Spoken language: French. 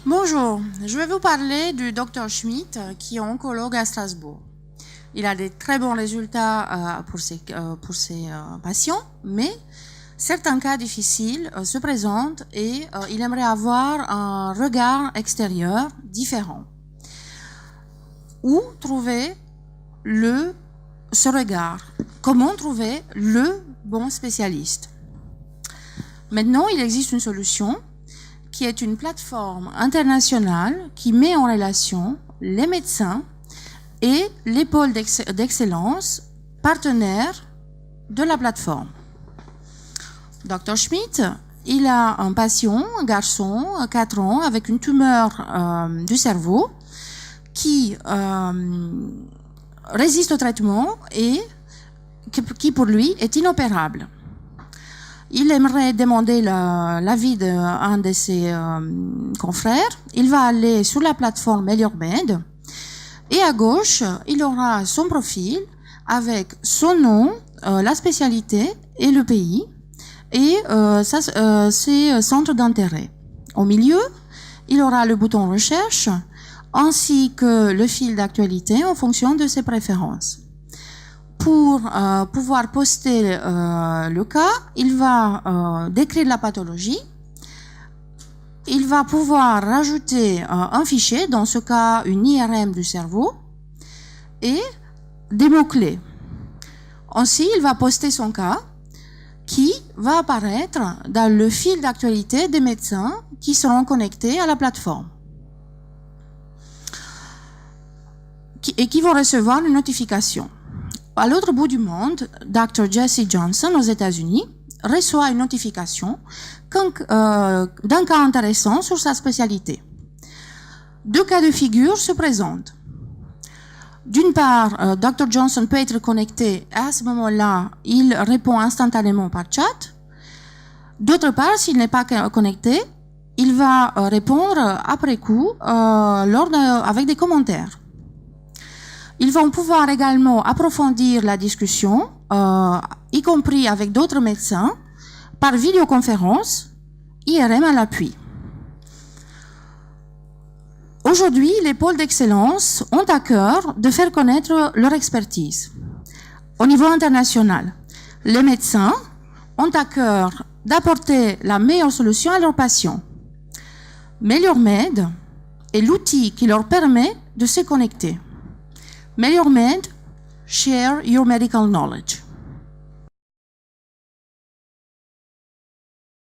Bonjour, je vais vous parler du Dr Schmidt qui est oncologue à Strasbourg. Il a des très bons résultats pour ses patients, mais certains cas difficiles se présentent et il aimerait avoir un regard extérieur différent. Où trouver ce regard? Comment trouver le bon spécialiste? Maintenant, il existe une solution qui est une plateforme internationale qui met en relation les médecins et les pôles d'excellence partenaires de la plateforme. Dr Schmidt, il a un patient, un garçon, 4 ans, avec une tumeur du cerveau qui résiste au traitement et qui pour lui est inopérable. Il aimerait demander l'avis d'un de ses confrères. Il va aller sur la plateforme MeliorMed et à gauche, il aura son profil avec son nom, la spécialité et le pays et ses centres d'intérêt. Au milieu, il aura le bouton recherche ainsi que le fil d'actualité en fonction de ses préférences. Pour pouvoir poster le cas, il va décrire la pathologie. Il va pouvoir rajouter un fichier, dans ce cas une IRM du cerveau, et des mots-clés. Ainsi, il va poster son cas qui va apparaître dans le fil d'actualité des médecins qui seront connectés à la plateforme et qui vont recevoir une notification. À l'autre bout du monde, Dr. Jesse Johnson, aux États-Unis, reçoit une notification d'un cas intéressant sur sa spécialité. 2 cas de figure se présentent. D'une part, Dr. Johnson peut être connecté et à ce moment-là, il répond instantanément par chat. D'autre part, s'il n'est pas connecté, il va répondre après coup avec des commentaires. Ils vont pouvoir également approfondir la discussion, y compris avec d'autres médecins, par vidéoconférence, IRM à l'appui. Aujourd'hui, les pôles d'excellence ont à cœur de faire connaître leur expertise. Au niveau international, les médecins ont à cœur d'apporter la meilleure solution à leurs patients. MeliorMed est l'outil qui leur permet de se connecter. MeliorMed, share your medical knowledge.